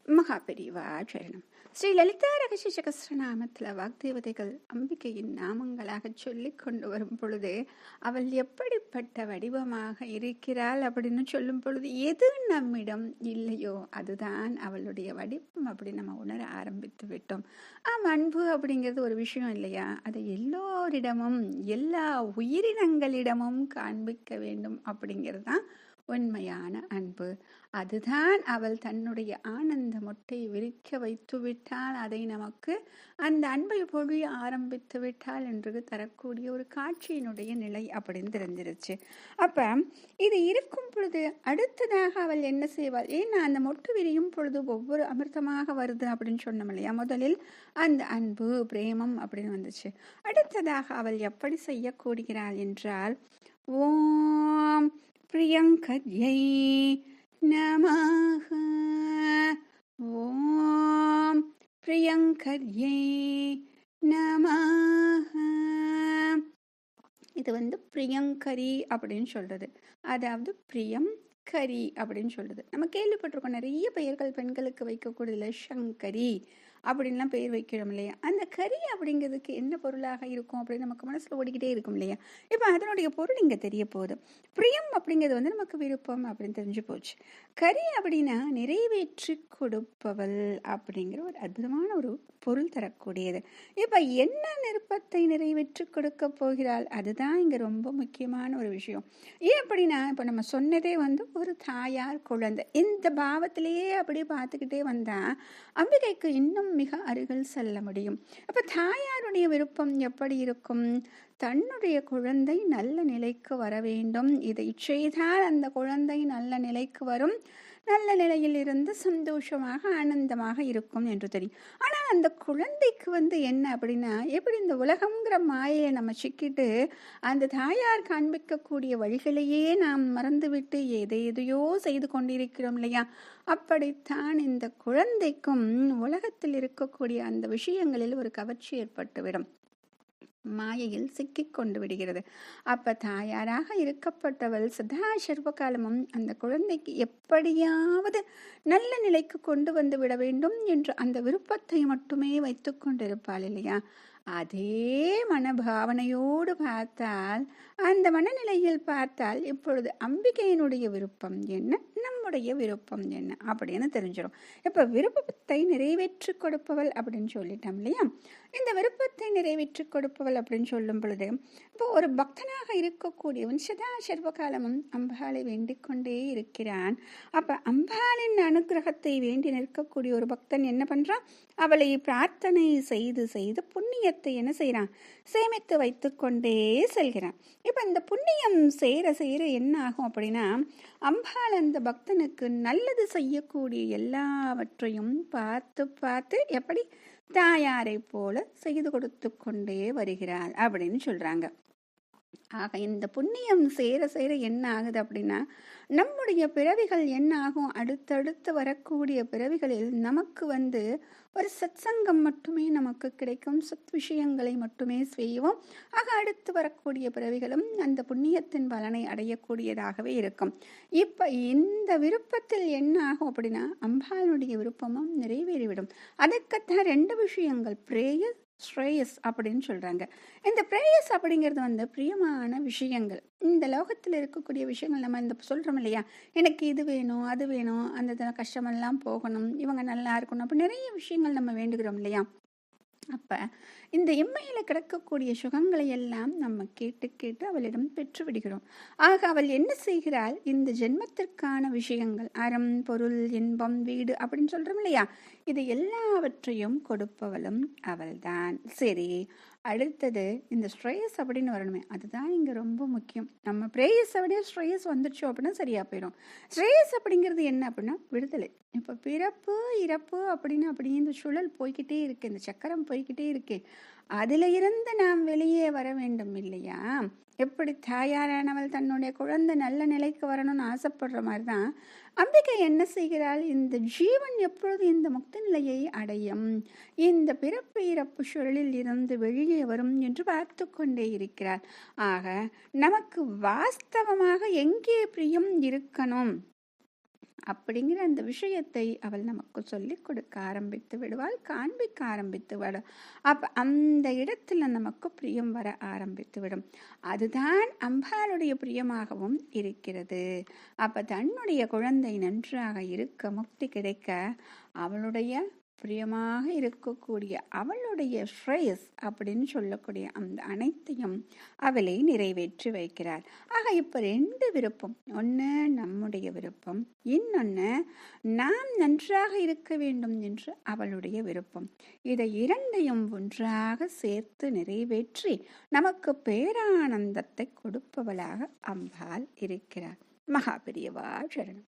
மகாபெரிவா சரணம். ஸ்ரீ லலிதா ரகசிய சகஸ்ரநாமத்தில் வாக்தேவதைகள் அம்பிகையின் நாமங்களாக சொல்லி கொண்டு வரும் பொழுது அவள் எப்படிப்பட்ட வடிவமாக இருக்கிறாள் அப்படின்னு சொல்லும் பொழுது எது நம்மிடம் இல்லையோ அதுதான் அவளுடைய வடிவம் அப்படி நம்ம உணர ஆரம்பித்து விட்டோம். அன்பு அப்படிங்கிறது ஒரு விஷயம் இல்லையா? அதை எல்லோரிடமும் எல்லா உயிரினங்களிடமும் காண்பிக்க வேண்டும் அப்படிங்கிறது தான் உண்மையான அன்பு. அதுதான் அவள் தன்னுடைய ஆனந்த மொட்டை விரிக்க வைத்து விட்டால் அதை நமக்கு அந்த அன்பை பொழிய ஆரம்பித்து விட்டால் என்று தரக்கூடிய ஒரு காட்சியினுடைய நிலை அப்படின்னு தெரிஞ்சிருச்சு. அப்ப இது இருக்கும் பொழுது அடுத்ததாக அவள் என்ன செய்வாள்? ஏன்னா அந்த மொட்டு விரியும் பொழுது ஒவ்வொரு அமிர்தமாக வருது அப்படின்னு சொன்னோம் இல்லையா? முதலில் அந்த அன்பு பிரேமம் அப்படின்னு வந்துச்சு. அடுத்ததாக அவள் எப்படி செய்யக்கூடுகிறாள் என்றால், ஓம் பிரியங்கர்யை நமஹ, ஓம் பிரியங்கர்யை நமஹ. இது பிரியங்கரி அப்படின்னு சொல்றது, அதாவது பிரியம் கரி அப்படின்னு சொல்றது. நம்ம கேள்விப்பட்டிருக்கோம் நிறைய பெயர்கள் பெண்களுக்கு வைக்கக்கூடியதுல சங்கரி அப்படின்லாம் பெயர் வைக்கிறோம் இல்லையா? அந்த கரி அப்படிங்கிறதுக்கு என்ன பொருளாக இருக்கும் அப்படின்னு நமக்கு மனசுல ஓடிக்கிட்டே இருக்கும் இல்லையா? இப்போ அதனுடைய பொருள் இங்க தெரிய போகுது. பிரியம் அப்படிங்கிறது நமக்கு விருப்பம் அப்படின்னு தெரிஞ்சு போச்சு. கரி அப்படின்னா நிறைவேற்றி கொடுப்பவள் அப்படிங்கிற ஒரு அற்புதமான ஒரு பொருள் தரக்கூடியது. இப்ப என்ன விருப்பத்தை நிறைவேற்றி கொடுக்க போகிறாள் அதுதான் இங்க ரொம்ப முக்கியமான ஒரு விஷயம். ஏன் அப்படின்னா இப்ப நம்ம சொன்னதே ஒரு தாயார் குழந்தை இந்த பாவத்திலேயே அப்படியே பார்த்துக்கிட்டே வந்தா அம்பிகைக்கு இன்னும் மிக அருகில் செல்ல முடியும். அப்ப தாயாருடைய விருப்பம் எப்படி இருக்கும்? தன்னுடைய குழந்தை நல்ல நிலைக்கு வர வேண்டும். இதை செய்தால் அந்த குழந்தை நல்ல நிலைக்கு வரும், நல்ல நிலையில் இருந்து சந்தோஷமாக ஆனந்தமாக இருக்கும் என்று தெரியும். ஆனா அந்த குழந்தைக்கு என்ன அப்படின்னா, எப்படி இந்த உலகம்ங்கிற மாயை நம்ம சிக்கிட்டு அந்த தாயார் காண்பிக்கக்கூடிய வழிகளையே நாம் மறந்துவிட்டு எதையோ செய்து கொண்டிருக்கிறோம் இல்லையா? அப்படித்தான் இந்த குழந்தைக்கும் உலகத்தில் இருக்கக்கூடிய அந்த விஷயங்களில் ஒரு கவர்ச்சி ஏற்பட்டுவிடும், மாயையில் சிக்கிக் கொண்டு விடுகிறது. அப்ப தாயாராக இருக்கப்பட்டவள் சதா சர்வகாலமும் அந்த குழந்தைக்கு எப்படியாவது நல்ல நிலைக்கு கொண்டு வந்து விட வேண்டும் என்று அந்த விருப்பத்தை மட்டுமே வைத்து கொண்டிருப்பாள் இல்லையா? அதே மனபாவனையோடு பார்த்தால், அந்த மனநிலையில் பார்த்தால் இப்பொழுது அம்பிகையினுடைய விருப்பம் என்ன, நம்முடைய விருப்பம் என்ன அப்படின்னு தெரிஞ்சிடும். இப்ப விருப்பத்தை நிறைவேற்றி கொடுப்பவள் அப்படின்னு சொல்லிட்டோம் இல்லையா? இந்த விருப்பத்தை நிறைவேற்றி கொடுப்பவள் அப்படின்னு சொல்லும் பொழுது இப்போ ஒரு பக்தனாக இருக்கக்கூடியவன் சதா சர்வகாலமும் அம்பாளை வேண்டிக் கொண்டே இருக்கிறான். அப்ப அம்பாளின் அனுகிரகத்தை வேண்டி நிற்கக்கூடிய ஒரு பக்தன் என்ன பண்றான்? அவளை பிரார்த்தனை செய்து செய்து புண்ணியத்தை என்ன செய்யறான்? சேமித்து வைத்து கொண்டே செல்கிறான். இப்ப இந்த புண்ணியம் சேர சேர என்ன ஆகும் அப்படின்னா, அம்பாள் அந்த பக்தனுக்கு நல்லது செய்யக்கூடிய எல்லாவற்றையும் பார்த்து பார்த்து எப்படி தாயாரை போல செய்து கொடுத்து கொண்டே வருகிறாள் அப்படின்னு சொல்றாங்க. ஆக இந்த புண்ணியம் சேர சேர என்ன ஆகுது அப்படின்னா, நம்முடைய பிறவிகள் என்ன ஆகும்? அடுத்தடுத்து வரக்கூடிய பிறவிகளில் நமக்கு ஒரு சத்சங்கம் மட்டுமே நமக்கு கிடைக்கும், சத் விஷயங்களை மட்டுமே செய்வோம். ஆக அடுத்து வரக்கூடிய பிறவிகளும் அந்த புண்ணியத்தின் பலனை அடையக்கூடியதாகவே இருக்கும். இப்ப இந்த விருப்பத்தில் என்ன ஆகும் அப்படின்னா, அம்பாளுடைய விருப்பமும் நிறைவேறிவிடும். அதற்கத்தான் ரெண்டு விஷயங்கள், பிரேயஸ் ஸ்ரேயஸ் அப்படின்னு சொல்றாங்க. இந்த பிரேயஸ் அப்படிங்கிறது பிரியமான விஷயங்கள். இந்த லோகத்தில் இருக்கக்கூடிய விஷயங்கள் நம்ம இந்த சொல்றோம் இல்லையா? எனக்கு இது வேணும், அது வேணும், அந்த கஷ்டமெல்லாம் போகணும், இவங்க நல்லா இருக்கணும், அப்ப நிறைய விஷயங்கள் நம்ம வேண்டுகிறோம் இல்லையா? அப்ப இந்த இம்மையில கிடக்கக்கூடிய சுகங்களை எல்லாம் நம்ம கேட்டு கேட்டு அவளிடம் பெற்று விடுகிறோம். ஆக அவள் என்ன செய்கிறாள்? இந்த ஜென்மத்திற்கான விஷயங்கள், அறம், பொருள், இன்பம், வீடு அப்படின்னு சொல்றோம் இல்லையா? இது எல்லாவற்றையும் கொடுப்பவளும் அவள்தான். சரி, அடுத்தது இந்த ஸ்ட்ரேயஸ் அப்படின்னு வரணுமே, அதுதான் இங்க ரொம்ப முக்கியம். நம்ம பிரேயஸை விட ஸ்ட்ரேயஸ் வந்துடுச்சோம் அப்படின்னா சரியா போயிடும். ஸ்ட்ரேயஸ் அப்படிங்கிறது என்ன அப்படின்னா விடுதலை. இப்ப பிறப்பு இறப்பு அப்படின்னு அப்படியே இந்த சுழல் போய்கிட்டே இருக்கு, இந்த சக்கரம் போய்கிட்டே இருக்கு. அதுல இருந்து நாம் வெளியே வர வேண்டும் இல்லையா? எப்படி தாயாரானவள் தன்னுடைய குழந்தை நல்ல நிலைக்கு வரணும்னு ஆசைப்படுற மாதிரிதான் அம்பிகை என்ன செய்கிறாள்? இந்த ஜீவன் எப்பொழுது இந்த முக்தி நிலையை அடையும், இந்த பிறப்பு இறப்பு சுழலில் இருந்து வெளியே வரும் என்று பார்த்து கொண்டே இருக்கிறாள். ஆக நமக்கு வாஸ்தவமாக எங்கே பிரியம் இருக்கணும் அப்படிங்கிற அந்த விஷயத்தை அவள் நமக்கு சொல்லிக் கொடுக்க ஆரம்பித்து விடுவாள், காண்பிக்க ஆரம்பித்து விடும். அந்த இடத்துல நமக்கு பிரியம் வர ஆரம்பித்து விடும். அதுதான் அம்பாளுடைய பிரியமாகவும் இருக்கிறது. தன்னுடைய குழந்தை நன்றாக இருக்க, முக்தி கிடைக்க, அவளுடைய பிரியமாக இருக்கக்கூடிய அவளுடைய ஸ்ரேயஸ் அப்படின்னு சொல்லக்கூடிய அந்த அனைத்தையும் அவளை நிறைவேற்றி வைக்கிறார். ஆக இப்ப 2 விருப்பம், ஒன்று நம்முடைய விருப்பம், இன்னொன்று நாம் நன்றாக இருக்க வேண்டும் என்று அவளுடைய விருப்பம். இதை 2ஐயும் ஒன்றாக சேர்த்து நிறைவேற்றி நமக்கு பேரானந்தத்தை கொடுப்பவளாக அம்பாள் இருக்கிறார். மகாபெரியவா சரணம்.